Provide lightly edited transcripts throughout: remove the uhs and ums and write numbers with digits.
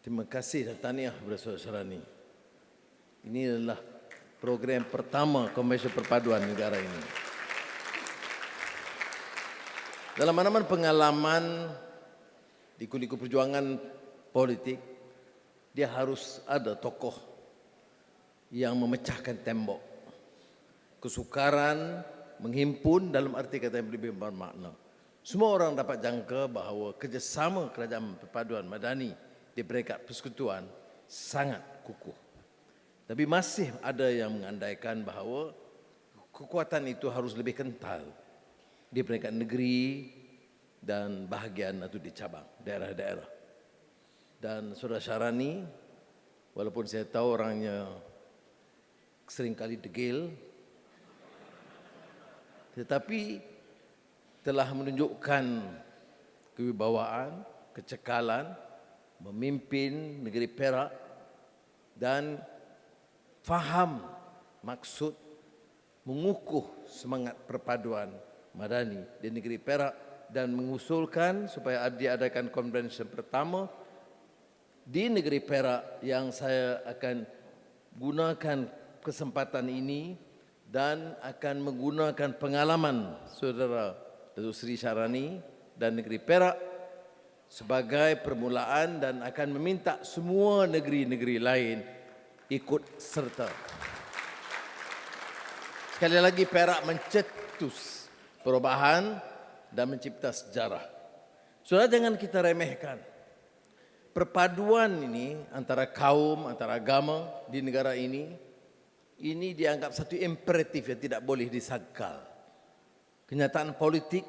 Terima kasih dan tahniah kepada Saudara Syarani. Ini adalah program pertama Konvensyen Perpaduan negara ini. Dalam mana-mana pengalaman di liku-liku perjuangan politik, dia harus ada tokoh yang memecahkan tembok. Kesukaran menghimpun dalam arti kata yang lebih bermakna. Semua orang dapat jangka bahawa kerjasama kerajaan perpaduan madani di peringkat persekutuan sangat kukuh. Tapi masih ada yang mengandaikan bahawa kekuatan itu harus lebih kental di peringkat negeri dan bahagian atau di cabang, daerah-daerah. Dan Saudara Syarani, walaupun saya tahu orangnya seringkali degil, tetapi telah menunjukkan kewibawaan, kecekalan, memimpin negeri Perak dan faham maksud mengukuh semangat perpaduan madani di negeri Perak dan mengusulkan supaya diadakan konvensyen pertama di negeri Perak yang saya akan gunakan kesempatan ini dan akan menggunakan pengalaman Saudara Datuk Seri Syarani dan negeri Perak sebagai permulaan dan akan meminta semua negeri-negeri lain ikut serta. Sekali lagi Perak mencetus perubahan dan mencipta sejarah. Saudara, jangan kita remehkan. Perpaduan ini antara kaum, antara agama di negara ini dianggap satu imperatif yang tidak boleh disangkal. Kenyataan politik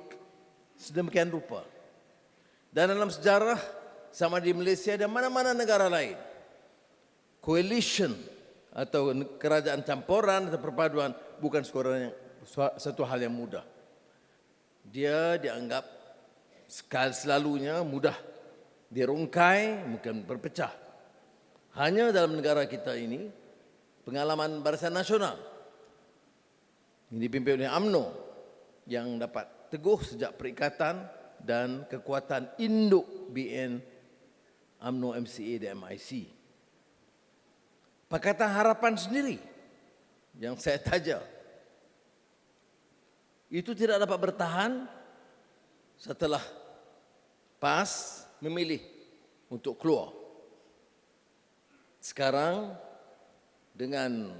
sedemikian rupa. Dan dalam sejarah sama di Malaysia dan mana-mana negara lain, coalition atau kerajaan campuran atau perpaduan bukan satu hal yang mudah. Dia dianggap selalunya mudah dirungkai, mungkin berpecah. Hanya dalam negara kita ini, pengalaman Barisan Nasional yang dipimpin oleh UMNO yang dapat teguh sejak perikatan dan kekuatan induk BN UMNO MCA dan MIC. Pakatan Harapan sendiri yang saya taja itu tidak dapat bertahan setelah PAS memilih untuk keluar. Sekarang dengan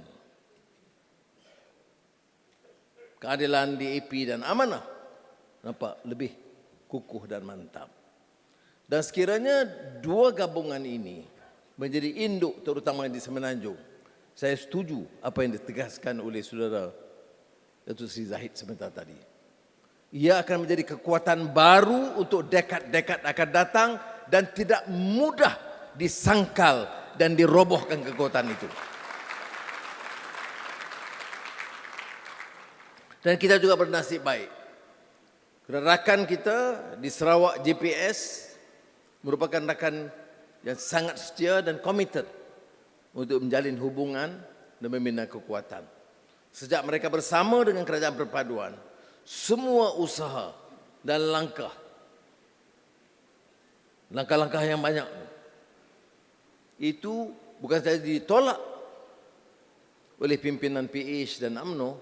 keadilan DAP dan amanah nampak lebih kukuh dan mantap. Dan sekiranya dua gabungan ini menjadi induk terutama di Semenanjung, saya setuju apa yang ditegaskan oleh Saudara Datuk Seri Zahid sebentar tadi. Ia akan menjadi kekuatan baru untuk dekad-dekad akan datang dan tidak mudah disangkal dan dirobohkan kekuatan itu. Dan kita juga bernasib baik. Rakan kita di Sarawak JPS merupakan rakan yang sangat setia dan komited untuk menjalin hubungan dan membina kekuatan. Sejak mereka bersama dengan kerajaan perpaduan, semua usaha dan langkah-langkah yang banyak itu bukan saja ditolak oleh pimpinan PH dan UMNO,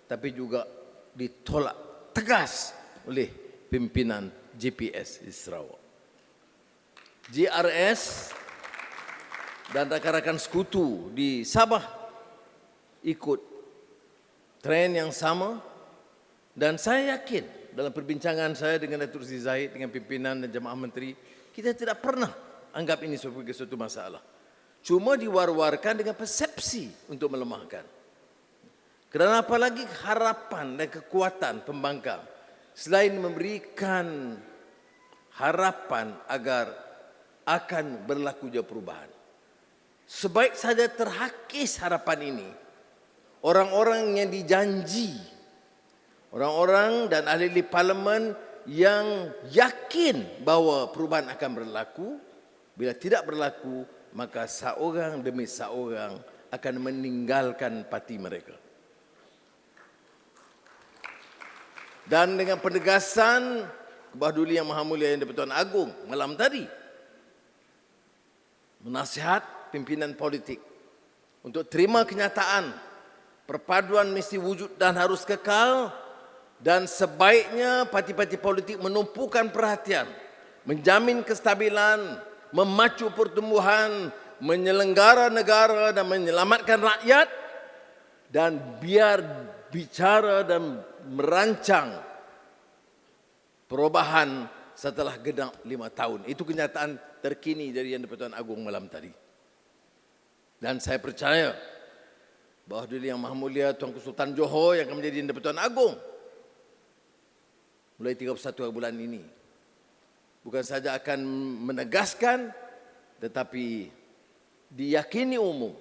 tapi juga ditolak tegas oleh pimpinan JPS di Sarawak. GRS dan rakan-rakan sekutu di Sabah ikut tren yang sama dan saya yakin dalam perbincangan saya dengan Datuk Seri Zahid dengan pimpinan dan jemaah menteri, kita tidak pernah anggap ini sebagai suatu masalah. Cuma diwar-warkan dengan persepsi untuk melemahkan. Kerana apalagi harapan dan kekuatan pembangkang selain memberikan harapan agar akan berlaku perubahan. Sebaik saja terhakis harapan ini, orang-orang yang dijanji, orang-orang dan ahli parlimen yang yakin bahawa perubahan akan berlaku, bila tidak berlaku, maka seorang demi seorang akan meninggalkan parti mereka. Dan dengan penegasan Kebah Duli Yang Maha Mulia Yang di-Pertuan Agong malam tadi, menasihat pimpinan politik untuk terima kenyataan perpaduan mesti wujud dan harus kekal, dan sebaiknya parti-parti politik menumpukan perhatian, menjamin kestabilan, memacu pertumbuhan, menyelenggara negara dan menyelamatkan rakyat, dan biar bicara dan merancang perubahan setelah genap 5 tahun. Itu kenyataan terkini dari Yang di-Pertuan Agong malam tadi. Dan saya percaya bahawa Duli Yang Maha Mulia Tuanku Sultan Johor yang akan menjadi Yang di-Pertuan Agong mulai 31 bulan ini bukan saja akan menegaskan, tetapi diyakini umum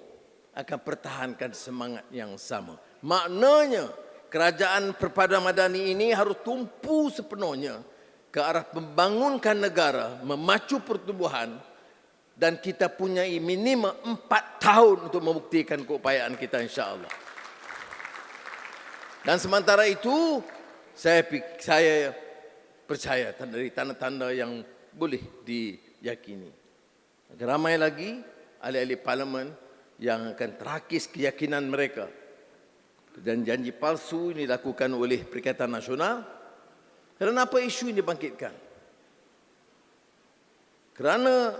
akan pertahankan semangat yang sama. Maknanya kerajaan perpaduan madani ini harus tumpu sepenuhnya ke arah membangunkan negara, memacu pertumbuhan, dan kita punya minimum 4 tahun untuk membuktikan keupayaan kita, insya-Allah. Dan sementara itu saya percaya dari tanda-tanda yang boleh diyakini. Ramai lagi ahli-ahli parlimen yang akan terakis keyakinan mereka. Dan janji palsu ini dilakukan oleh Perikatan Nasional. Kenapa isu ini dibangkitkan? Kerana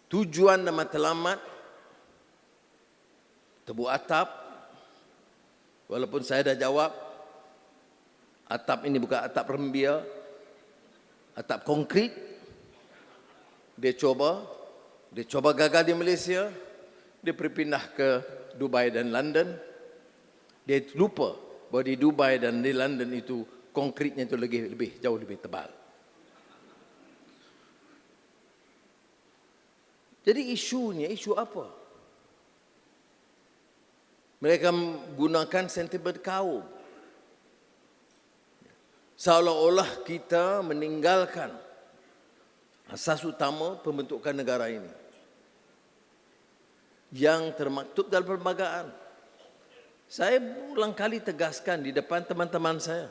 tujuan dan matlamat tebuk atap, walaupun saya dah jawab, atap ini bukan atap rembia, atap konkrit. Dia coba gagal di Malaysia, dia berpindah ke Dubai dan London. Dia lupa bahawa di Dubai dan di London itu konkritnya itu jauh lebih tebal. Jadi isunya isu apa? Mereka menggunakan sentimen kaum. Seolah-olah kita meninggalkan asas utama pembentukan negara ini yang termaktub dalam perlembagaan. Saya berulang kali tegaskan di depan teman-teman saya,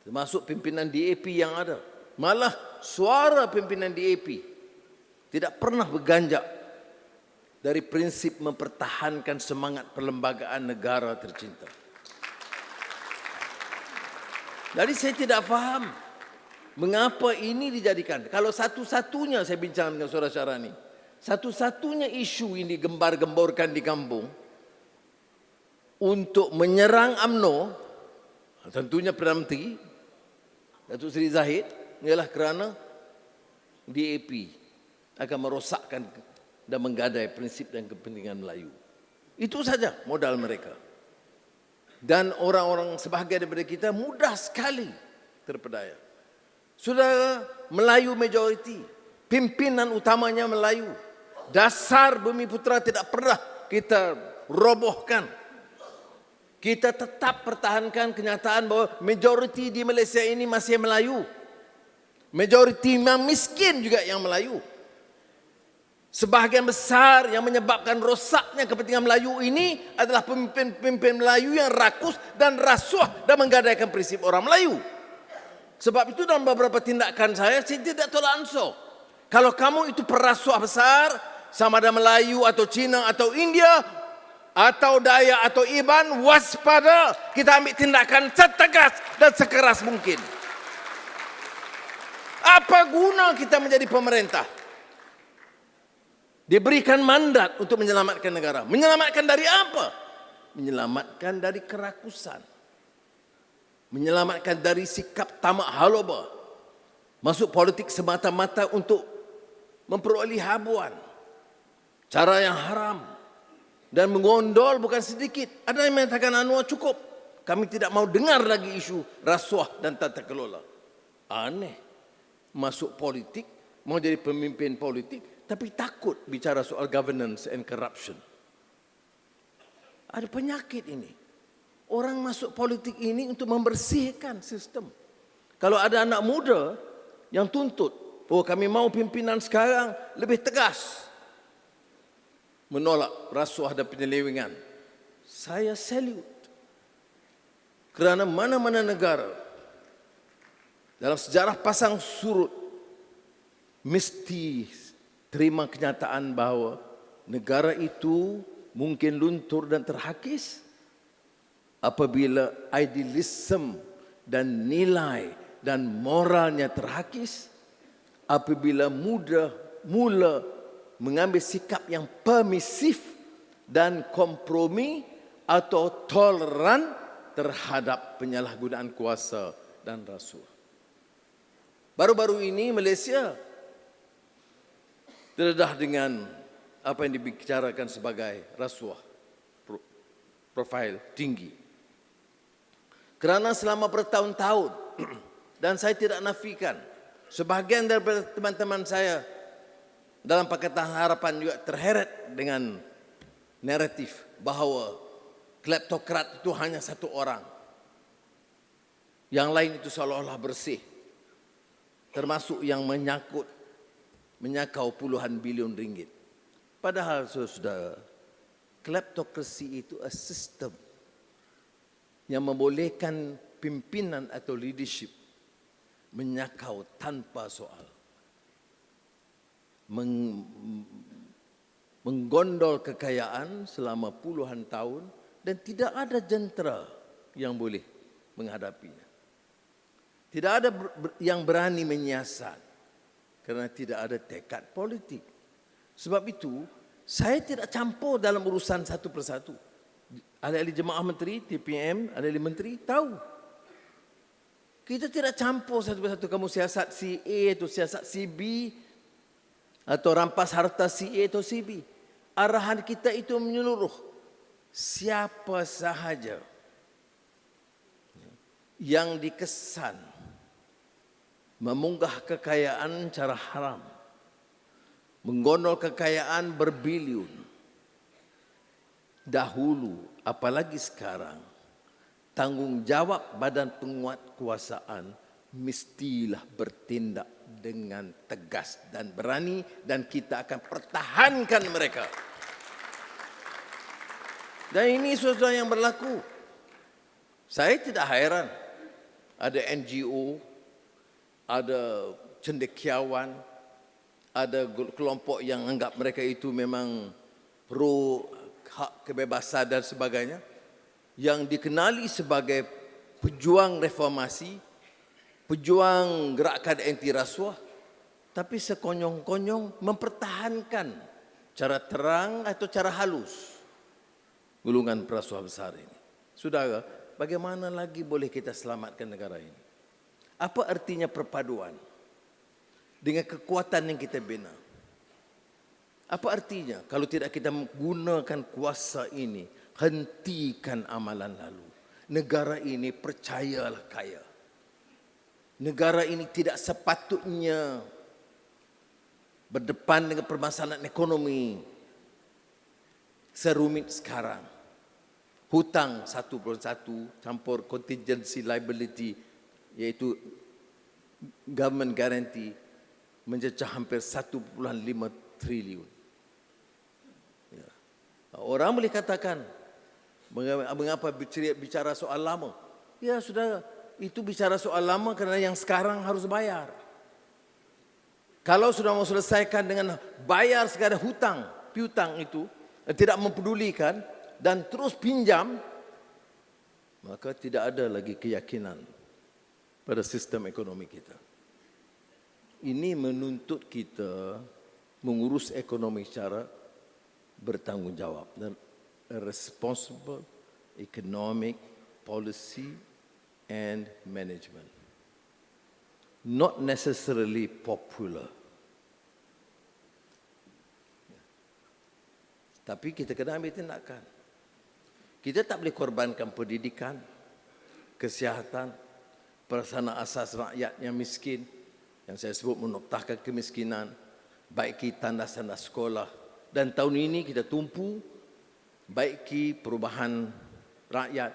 termasuk pimpinan DAP yang ada. Malah suara pimpinan DAP tidak pernah berganjak dari prinsip mempertahankan semangat perlembagaan negara tercinta. Jadi saya tidak faham mengapa ini dijadikan. Kalau satu-satunya saya bincang dengan saudara Syarani, satu-satunya isu ini gembar-gemborkan di kampung untuk menyerang UMNO, tentunya Perdana Menteri Datuk Seri Zahid, ialah kerana DAP akan merosakkan dan menggadai prinsip dan kepentingan Melayu. Itu saja modal mereka. Dan orang-orang sebahagian daripada kita mudah sekali terpedaya. Saudara, Melayu majoriti, pimpinan utamanya Melayu. Dasar Bumi Putera tidak pernah kita robohkan. Kita tetap pertahankan kenyataan bahawa majoriti di Malaysia ini masih Melayu. Majoriti yang miskin juga yang Melayu. Sebahagian besar yang menyebabkan rosaknya kepentingan Melayu ini adalah pemimpin-pemimpin Melayu yang rakus dan rasuah dan menggadaikan prinsip orang Melayu. Sebab itu dalam beberapa tindakan saya tidak tolak ansur. Kalau kamu itu perasuah besar, sama ada Melayu atau Cina atau India, atau Dayak atau Iban, waspada, kita ambil tindakan setegas dan sekeras mungkin. Apa guna kita menjadi pemerintah? Diberikan mandat untuk menyelamatkan negara. Menyelamatkan dari apa? Menyelamatkan dari kerakusan. Menyelamatkan dari sikap tamak haloba. Masuk politik semata-mata untuk memperoleh habuan. Cara yang haram. Dan mengondol bukan sedikit. Ada yang mengatakan Anwar cukup. Kami tidak mau dengar lagi isu rasuah dan tata kelola. Aneh. Masuk politik, mau jadi pemimpin politik, tapi takut bicara soal governance and corruption. Ada penyakit ini. Orang masuk politik ini untuk membersihkan sistem. Kalau ada anak muda yang tuntut, oh kami mau pimpinan sekarang lebih tegas menolak rasuah dan penyelewengan, saya salute. Kerana mana-mana negara dalam sejarah pasang surut mesti terima kenyataan bahawa negara itu mungkin luntur dan terhakis apabila idealisme dan nilai dan moralnya terhakis, apabila mula mengambil sikap yang permisif dan kompromi atau toleran terhadap penyalahgunaan kuasa dan rasuah. Baru-baru ini Malaysia terdedah dengan apa yang dibicarakan sebagai rasuah profil tinggi. Kerana selama bertahun-tahun, dan saya tidak nafikan, sebahagian daripada teman-teman saya dalam Pakatan Harapan juga terheret dengan naratif bahawa kleptokrat itu hanya satu orang. Yang lain itu seolah-olah bersih. Termasuk yang menyakau puluhan bilion ringgit. Padahal saudara, kleptokrasi itu adalah sistem yang membolehkan pimpinan atau leadership menyakau tanpa soal. Menggondol kekayaan selama puluhan tahun dan tidak ada jentera yang boleh menghadapinya. Tidak ada yang berani menyiasat kerana tidak ada tekad politik. Sebab itu, saya tidak campur dalam urusan satu persatu. Ahli-ahli jemaah menteri, TPM, ahli-ahli menteri tahu. Kita tidak campur satu persatu. Kamu siasat si A atau siasat si B atau rampas harta si A atau si B. Arahan kita itu menyeluruh. Siapa sahaja yang dikesan memunggah kekayaan cara haram, menggondol kekayaan berbilion, dahulu apalagi sekarang, tanggungjawab badan penguatkuasaan mestilah bertindak dengan tegas dan berani, dan kita akan pertahankan mereka. Dan ini sesuatu yang berlaku. Saya tidak heran ada NGO, ada cendekiawan, ada kelompok yang anggap mereka itu memang pro hak kebebasan dan sebagainya, yang dikenali sebagai pejuang reformasi, pejuang gerakan anti rasuah, tapi sekonyong-konyong mempertahankan cara terang atau cara halus golongan perasuah besar ini. Saudara, bagaimana lagi boleh kita selamatkan negara ini? Apa artinya perpaduan dengan kekuatan yang kita bina? Apa artinya kalau tidak kita menggunakan kuasa ini, hentikan amalan lalu? Negara ini percayalah kaya. Negara ini tidak sepatutnya berdepan dengan permasalahan ekonomi serumit sekarang. Hutang 1+1 campur contingency liability, iaitu government guarantee, mencecah hampir 1.5 triliun. Ya. Orang boleh katakan, mengapa bicara soal lama? Ya sudah, itu bicara soal lama kerana yang sekarang harus bayar. Kalau sudah mau selesaikan dengan bayar segala hutang, piutang itu, tidak mempedulikan dan terus pinjam, maka tidak ada lagi keyakinan pada sistem ekonomi kita. Ini menuntut kita mengurus ekonomi secara bertanggungjawab dan responsible economic policy and management. Not necessarily popular. Tapi kita kena ambil tindakan. Kita tak boleh korbankan pendidikan, kesihatan, perasaan asas rakyat yang miskin, yang saya sebut menoktahkan kemiskinan, baiki tandas-tandas sekolah. Dan tahun ini kita tumpu baiki perubahan rakyat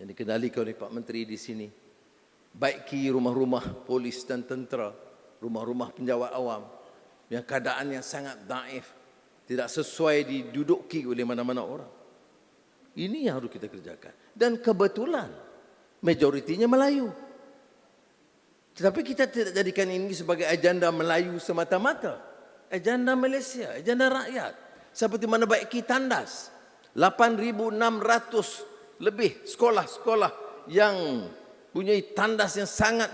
yang dikendalikan oleh Pak Menteri di sini, baiki rumah-rumah polis dan tentera, rumah-rumah penjawat awam yang keadaannya sangat daif, tidak sesuai diduduki oleh mana-mana orang. Ini yang harus kita kerjakan. Dan kebetulan majoritinya Melayu. Tetapi kita tidak jadikan ini sebagai agenda Melayu semata-mata. Agenda Malaysia, agenda rakyat. Seperti mana baiki tandas. 8,600 lebih sekolah-sekolah yang punya tandas yang sangat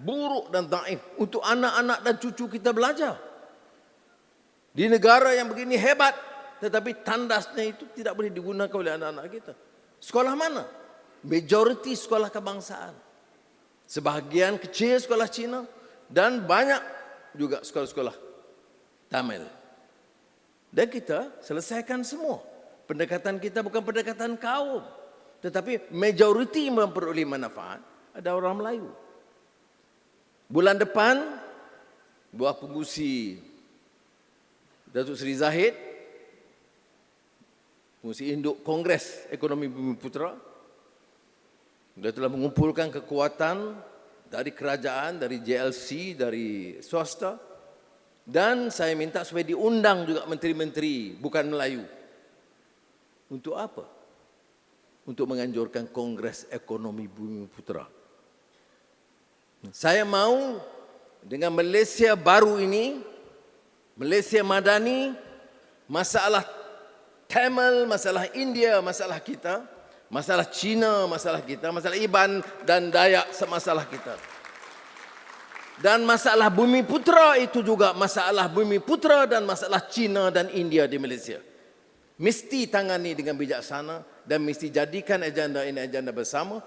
buruk dan daif untuk anak-anak dan cucu kita belajar. Di negara yang begini hebat, tetapi tandasnya itu tidak boleh digunakan oleh anak-anak kita. Sekolah mana? Majoriti sekolah kebangsaan. Sebahagian kecil sekolah Cina dan banyak juga sekolah-sekolah Tamil. Dan kita selesaikan semua. Pendekatan kita bukan pendekatan kaum, tetapi majoriti memperoleh manfaat ada orang Melayu. Bulan depan, buah pengusi Datuk Seri Zahid, pengusi induk Kongres Ekonomi Bumiputera, dia telah mengumpulkan kekuatan dari kerajaan, dari JLC, dari swasta, dan saya minta supaya diundang juga menteri-menteri bukan Melayu. Untuk apa? Untuk menganjurkan Kongres Ekonomi Bumiputera. Saya mau dengan Malaysia baru ini, Malaysia Madani, masalah Tamil, masalah India, masalah kita, masalah Cina, masalah kita, masalah Iban dan Dayak, masalah kita. Dan masalah Bumiputera itu juga masalah Bumiputera dan masalah Cina dan India di Malaysia. Mesti tangani dengan bijaksana dan mesti jadikan agenda ini agenda bersama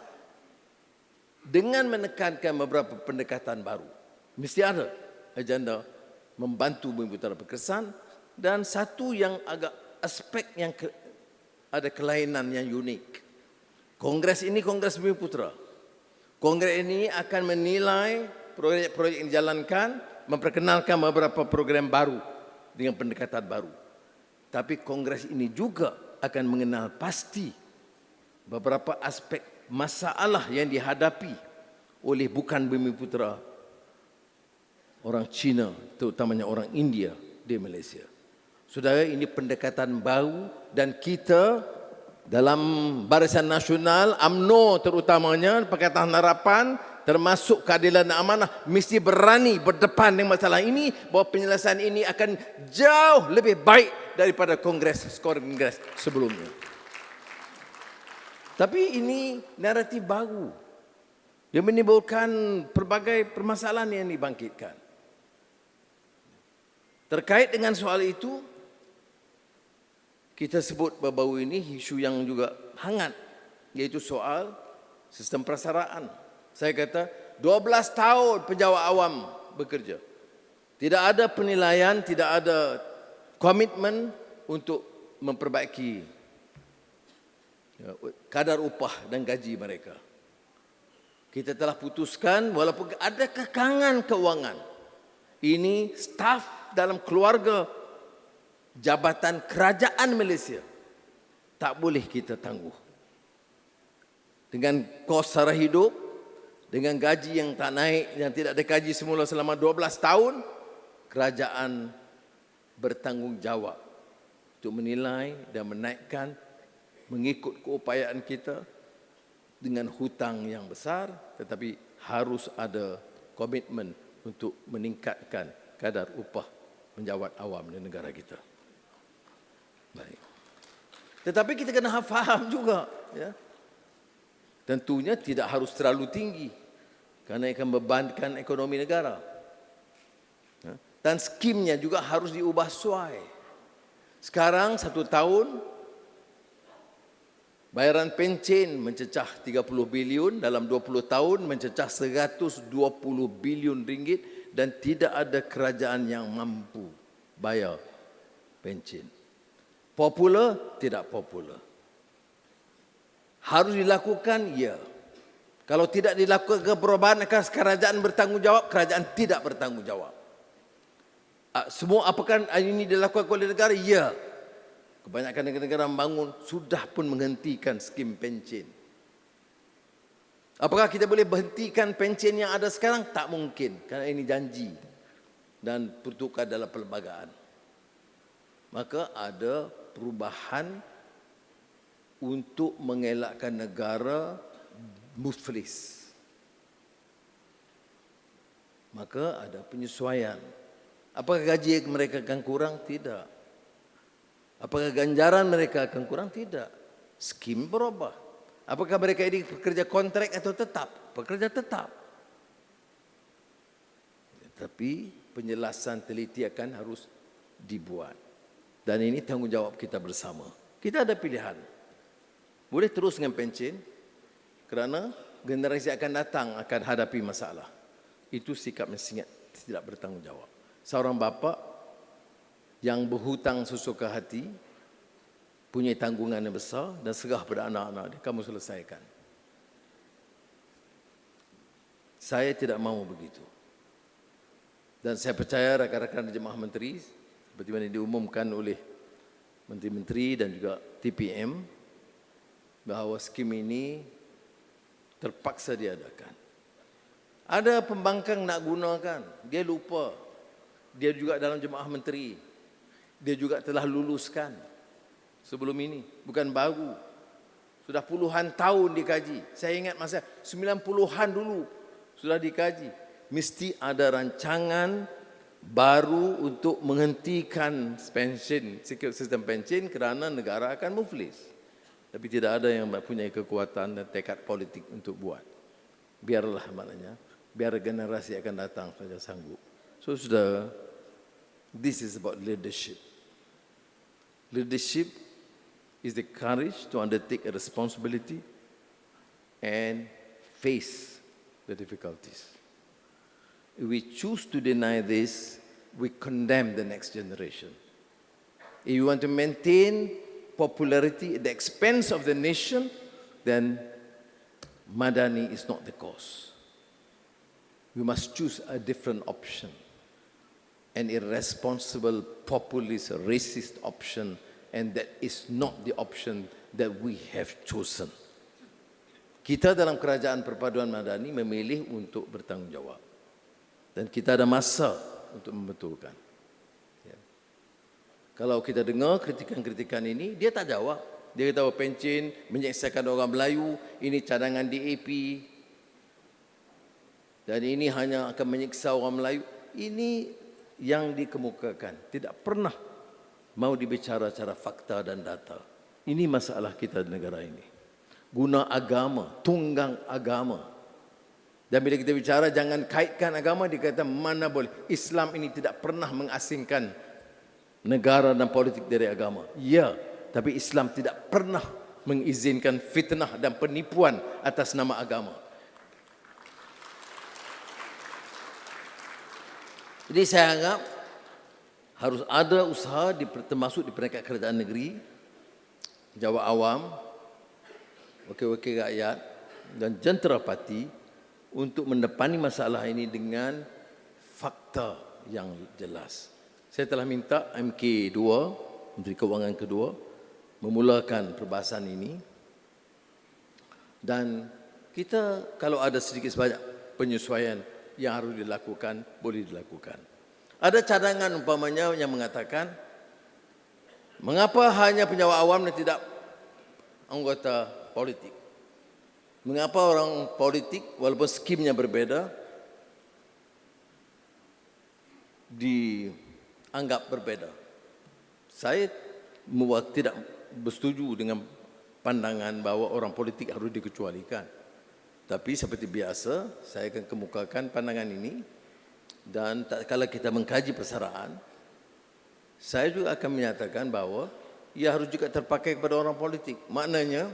dengan menekankan beberapa pendekatan baru. Mesti ada agenda membantu Bumiputera berkesan dan satu yang agak aspek yang ada kelainan yang unik. Kongres ini Kongres Bumiputera. Kongres ini akan menilai proyek-proyek yang dijalankan, memperkenalkan beberapa program baru dengan pendekatan baru. Tapi kongres ini juga akan mengenal pasti beberapa aspek masalah yang dihadapi oleh bukan Bumiputera, orang Cina, terutamanya orang India di Malaysia. Saudara, ini pendekatan baru dan kita dalam Barisan Nasional, UMNO terutamanya, Pakatan Harapan, termasuk Keadilan dan Amanah, mesti berani berdepan dengan masalah ini, bahawa penyelesaian ini akan jauh lebih baik daripada kongres sebelumnya. Tapi ini naratif baru yang menimbulkan pelbagai permasalahan yang dibangkitkan. Terkait dengan soal itu, kita sebut baru-baru ini isu yang juga hangat, yaitu soal sistem prasaraan. Saya kata 12 tahun pejabat awam bekerja. Tidak ada penilaian, tidak ada komitmen untuk memperbaiki kadar upah dan gaji mereka. Kita telah putuskan walaupun ada kekangan keuangan, ini staf dalam keluarga jabatan kerajaan Malaysia tak boleh kita tangguh. Dengan kos sara hidup, dengan gaji yang tak naik, yang tidak dikaji semula selama 12 tahun, kerajaan bertanggungjawab untuk menilai dan menaikkan mengikut keupayaan kita dengan hutang yang besar, tetapi harus ada komitmen untuk meningkatkan kadar upah penjawat awam di negara kita. Baik. Tetapi kita kena faham juga, ya. Tentunya tidak harus terlalu tinggi kerana akan membebankan ekonomi negara. Dan skimnya juga harus diubah sesuai. Sekarang 1 tahun bayaran pencen mencecah 30 bilion, dalam 20 tahun mencecah 120 bilion ringgit dan tidak ada kerajaan yang mampu bayar pencen. Popular, tidak popular. Harus dilakukan, ya. Kalau tidak dilakukan perubahan, akan kerajaan bertanggungjawab, kerajaan tidak bertanggungjawab. Semua apakah ini dilakukan oleh negara? Ya. Kebanyakan negara-negara membangun sudah pun menghentikan skim pencen. Apakah kita boleh berhentikan pencen yang ada sekarang? Tak mungkin, kerana ini janji dan pertukar dalam perlembagaan. Maka ada perubahan untuk mengelakkan negara muflis. maka ada penyesuaian. Apakah gaji mereka akan kurang? Tidak. Apakah ganjaran mereka akan kurang? Tidak. Skim berubah. Apakah mereka ini pekerja kontrak atau tetap? Pekerja tetap. Tapi penjelasan teliti akan harus dibuat. Dan ini tanggungjawab kita bersama. Kita ada pilihan. Boleh terus dengan pencen kerana generasi akan datang akan hadapi masalah. Itu sikap yang sangat tidak bertanggungjawab. Seorang bapa yang berhutang sesuka hati, punya tanggungan yang besar dan serah pada anak-anak dia, kamu selesaikan. Saya tidak mahu begitu. Dan saya percaya rakan-rakan jemaah menteri, seperti mana diumumkan oleh menteri-menteri dan juga TPM, bahawa skim ini terpaksa diadakan. Ada pembangkang nak gunakan, dia lupa. Dia juga dalam jemaah menteri. Dia juga telah luluskan sebelum ini, bukan baru. Sudah puluhan tahun dikaji. Saya ingat masa 90-an dulu sudah dikaji. Mesti ada rancangan baru untuk menghentikan pension, sistem pension kerana negara akan muflis. Tapi tidak ada yang mempunyai kekuatan dan tekad politik untuk buat. Biarlah maknanya, biar generasi akan datang saja sanggup. So saudara, this is about leadership. Leadership is the courage to undertake a responsibility and face the difficulties. If we choose to deny this, we condemn the next generation. If you want to maintain popularity at the expense of the nation, then Madani is not the cause. We must choose a different option, an irresponsible, populist, racist option, and that is not the option that we have chosen. Kita dalam kerajaan perpaduan Madani memilih untuk bertanggungjawab. Dan kita ada masa untuk membetulkan. Ya. Kalau kita dengar kritikan-kritikan ini, dia tak jawab. Dia kata pencen menyeksakan orang Melayu, ini cadangan DAP. Dan ini hanya akan menyiksa orang Melayu. Ini yang dikemukakan. Tidak pernah mau dibicara secara fakta dan data. Ini masalah kita di negara ini. Guna agama, tunggang agama. Dan bila kita bicara jangan kaitkan agama, dikata mana boleh. Islam ini tidak pernah mengasingkan negara dan politik dari agama. Ya, tapi Islam tidak pernah mengizinkan fitnah dan penipuan atas nama agama. Jadi saya anggap harus ada usaha termasuk di peringkat kerajaan negeri, jawab awam, wakil-wakil rakyat dan jentera parti untuk mendepani masalah ini dengan fakta yang jelas. Saya telah minta MK2, Menteri Kewangan kedua, memulakan perbahasan ini. Dan kita kalau ada sedikit sebanyak penyesuaian yang harus dilakukan, boleh dilakukan. Ada cadangan umpamanya yang mengatakan, mengapa hanya penjawat awam dan tidak anggota politik? Mengapa orang politik walaupun skimnya berbeda dianggap berbeda? Saya tidak bersetuju dengan pandangan bahawa orang politik harus dikecualikan. Tapi seperti biasa, saya akan kemukakan pandangan ini dan tak kala kita mengkaji persaraan, saya juga akan menyatakan bahawa ia harus juga terpakai kepada orang politik. Maknanya,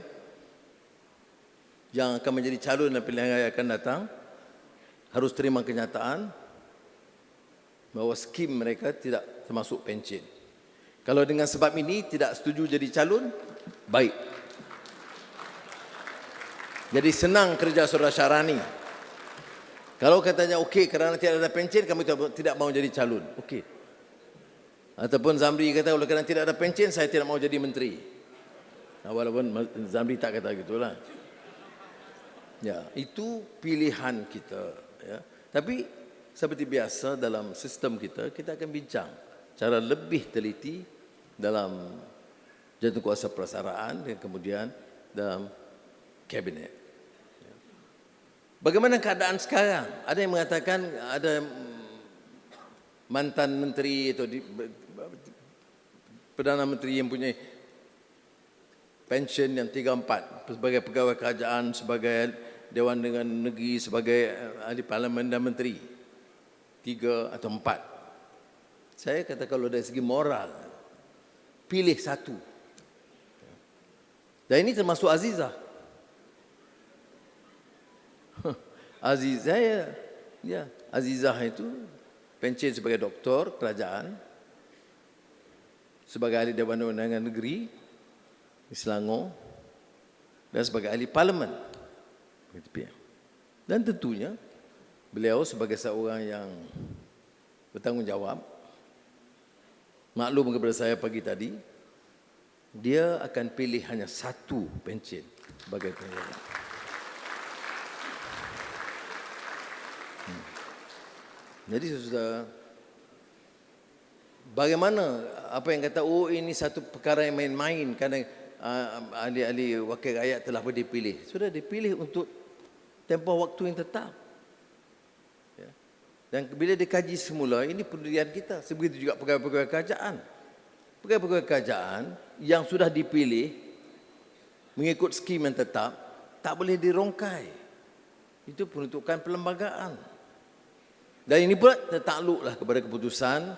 yang akan menjadi calon dalam pilihan raya akan datang harus terima kenyataan bahawa skim mereka tidak termasuk pencen. Kalau dengan sebab ini tidak setuju jadi calon, baik. Jadi senang kerja saudara Syarani. Kalau katanya okey kerana tidak ada pencen, kami tidak mau jadi calon. Okey. Ataupun Zamri kata oleh kerana tidak ada pencen, saya tidak mau jadi menteri. Nah, walaupun Zamri tak kata gitulah. Ya, itu pilihan kita. Ya. Tapi seperti biasa dalam sistem kita, kita akan bincang cara lebih teliti dalam jadualkuasa persaraan dan kemudian dalam kabinet. Bagaimana keadaan sekarang? Ada yang mengatakan ada mantan menteri atau Perdana Menteri yang punya pension yang 3/4 sebagai pegawai kerajaan, sebagai Dewan Dengan Negeri, sebagai ahli parlimen dan menteri. 3 atau 4. Saya kata kalau dari segi moral, pilih satu. Dan ini termasuk Azizah. Azizah Azizah itu pension sebagai doktor kerajaan, sebagai ahli Dewan Undangan Negeri di Selangor, dan sebagai ahli parlimen. Dan tentunya beliau sebagai seorang yang bertanggungjawab, maklum kepada saya pagi tadi, dia akan pilih hanya satu pension sebagai penjara. Jadi sudah bagaimana apa yang kata ini satu perkara yang main-main kerana ahli-ahli wakil rakyat telah dipilih. Sudah dipilih untuk tempoh waktu yang tetap. Ya. Dan bila dikaji semula, ini pendirian kita. Sebegitu juga pegawai-pegawai kerajaan. Pegawai-pegawai kerajaan yang sudah dipilih mengikut skim yang tetap tak boleh dirongkai. Itu peruntukan perlembagaan. Dan ini pula tertakluklah kepada keputusan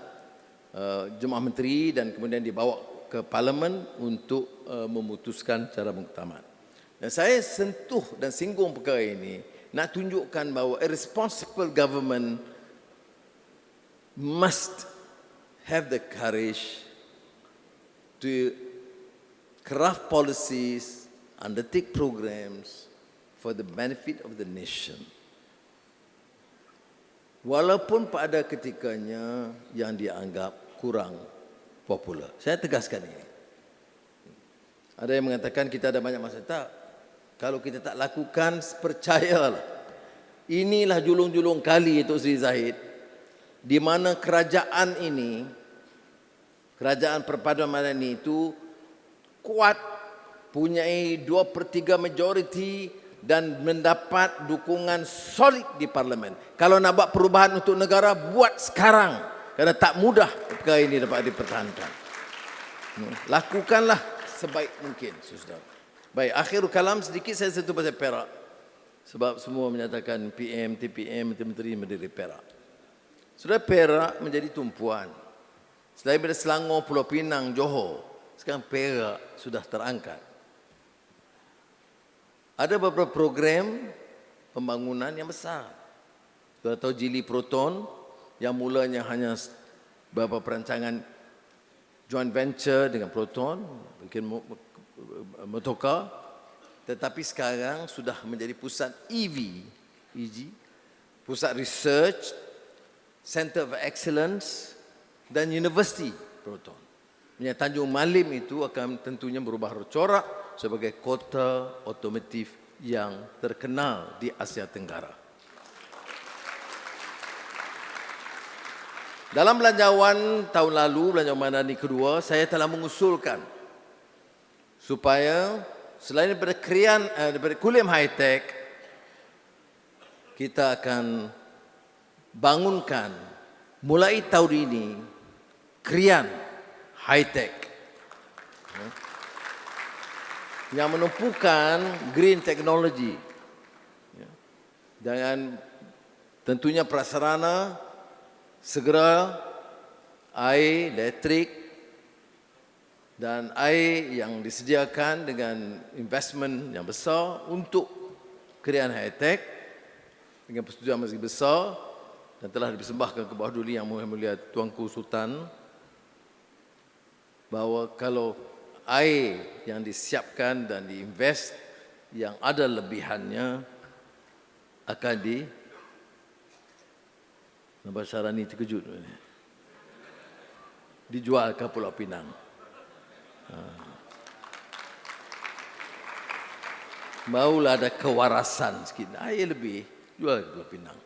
Jemaah Menteri dan kemudian dibawa ke Parlimen untuk memutuskan secara muktamad. Dan saya sentuh dan singgung perkara ini nak tunjukkan bahawa a responsible government must have the courage to craft policies, undertake programs for the benefit of the nation. Walaupun pada ketikanya yang dianggap kurang popular. Saya tegaskan ini. Ada yang mengatakan kita ada banyak masa. Tak. Kalau kita tak lakukan, percayalah. Inilah julung-julung kali Tok Sri Zahid, di mana kerajaan ini, kerajaan perpaduan Madani itu kuat, punyai 2/3 majoriti dan mendapat dukungan solid di parlimen. Kalau nak buat perubahan untuk negara, buat sekarang. Kerana tak mudah perkara ini dapat dipertahankan. Lakukanlah sebaik mungkin, saudara. Baik, akhir kalam sedikit saya sentuh pasal Perak. Sebab semua menyatakan PM, TPM, Menteri Mendiri Perak. Sudah Perak menjadi tumpuan. Selain daripada Selangor, Pulau Pinang, Johor, sekarang Perak sudah terangkat. Ada beberapa program pembangunan yang besar. Kita tahu Jili Proton yang mulanya hanya beberapa perancangan joint venture dengan Proton, mungkin motorcar, tetapi sekarang sudah menjadi pusat EV, pusat research, Center of Excellence dan University Proton. Tanjung Malim itu akan tentunya berubah corak sebagai kota otomotif yang terkenal di Asia Tenggara. Dalam belanjawan tahun lalu, belanjawan Madani kedua, saya telah mengusulkan supaya selain daripada Kulim High Tech, kita akan bangunkan mulai tahun ini Krian High Tech yang menumpukan green technology dengan tentunya prasarana segera air, elektrik dan air yang disediakan dengan investment yang besar untuk Krian High Tech dengan persetujuan Majlis Besar dan telah dipersembahkan ke bawah Duli Yang Mulia Tuanku Sultan, bahawa kalau air yang disiapkan dan diinvest yang ada lebihannya akan Nampak Syarani terkejut dijual ke Pulau Pinang. Maulah ada kewarasan sikit, air lebih jual ke Pulau Pinang.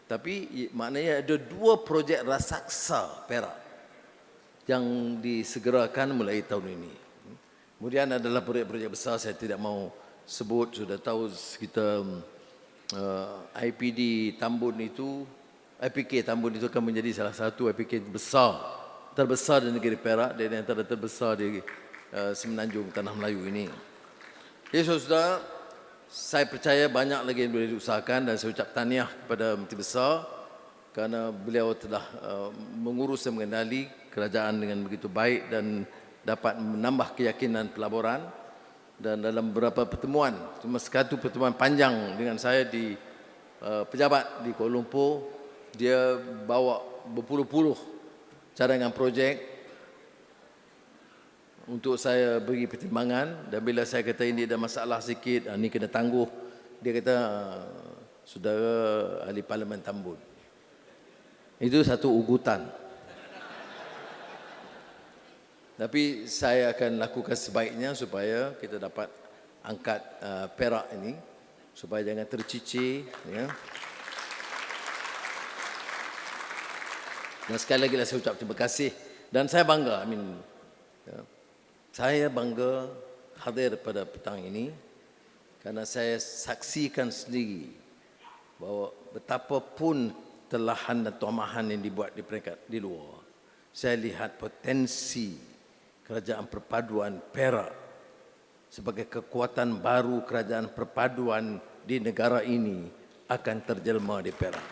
Tapi maknanya ada 2 projek raksasa Perak yang disegerakan mulai tahun ini. Kemudian adalah projek-projek besar, saya tidak mau sebut, sudah tahu sekitar IPD Tambun itu, IPK Tambun itu akan menjadi salah satu IPK terbesar di negeri Perak dan yang terbesar di Semenanjung Tanah Melayu ini. Jadi saudara, saya percaya banyak lagi yang boleh diusahakan dan saya ucap tahniah kepada Menteri Besar kerana beliau telah mengurus dan mengendali kerajaan dengan begitu baik dan dapat menambah keyakinan pelaburan. Dan dalam beberapa pertemuan, cuma satu pertemuan panjang dengan saya di pejabat di Kuala Lumpur, dia bawa berpuluh-puluh cadangan projek untuk saya beri pertimbangan, dan bila saya kata ini ada masalah sikit, ini kena tangguh, dia kata saudara ahli Parlimen Tambun. Itu satu ugutan. Tapi saya akan lakukan sebaiknya supaya kita dapat angkat Perak ini supaya jangan tercicir, ya. Dan sekali lagi saya ucap terima kasih dan saya bangga, saya bangga hadir pada petang ini kerana saya saksikan sendiri bahawa betapapun telahan dan tomahan yang dibuat di peringkat di luar, saya lihat potensi kerajaan perpaduan Perak sebagai kekuatan baru kerajaan perpaduan di negara ini akan terjelma di Perak.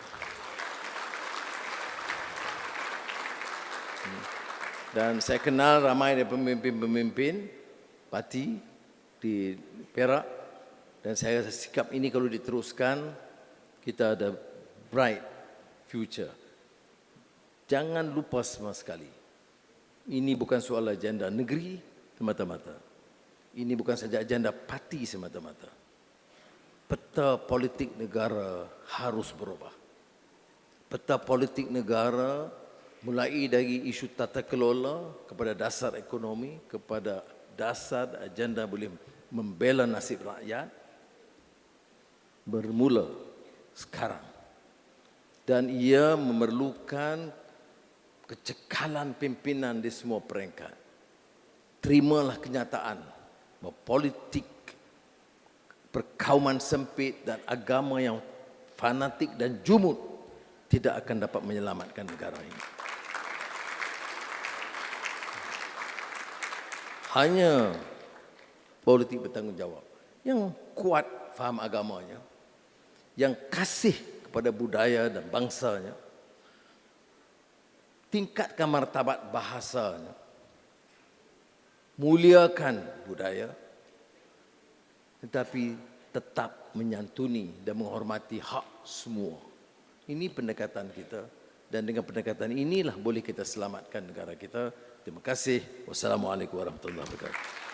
Dan saya kenal ramai dari pemimpin-pemimpin parti di Perak dan saya rasa sikap ini kalau diteruskan, kita ada bright future. Jangan lupa sama sekali, ini bukan soal agenda negeri semata-mata. Ini bukan saja agenda parti semata-mata. Peta politik negara harus berubah. Peta politik negara mulai dari isu tata kelola kepada dasar ekonomi, kepada dasar agenda boleh membela nasib rakyat, bermula sekarang. Dan ia memerlukan kecekalan pimpinan di semua peringkat. Terimalah kenyataan bahawa politik perkauman sempit dan agama yang fanatik dan jumud tidak akan dapat menyelamatkan negara ini. Hanya politik bertanggungjawab yang kuat faham agamanya, yang kasih kepada budaya dan bangsanya, tingkatkan martabat bahasanya, muliakan budaya, tetapi tetap menyantuni dan menghormati hak semua. Ini pendekatan kita dan dengan pendekatan inilah boleh kita selamatkan negara kita. Terima kasih. Wassalamualaikum warahmatullahi wabarakatuh.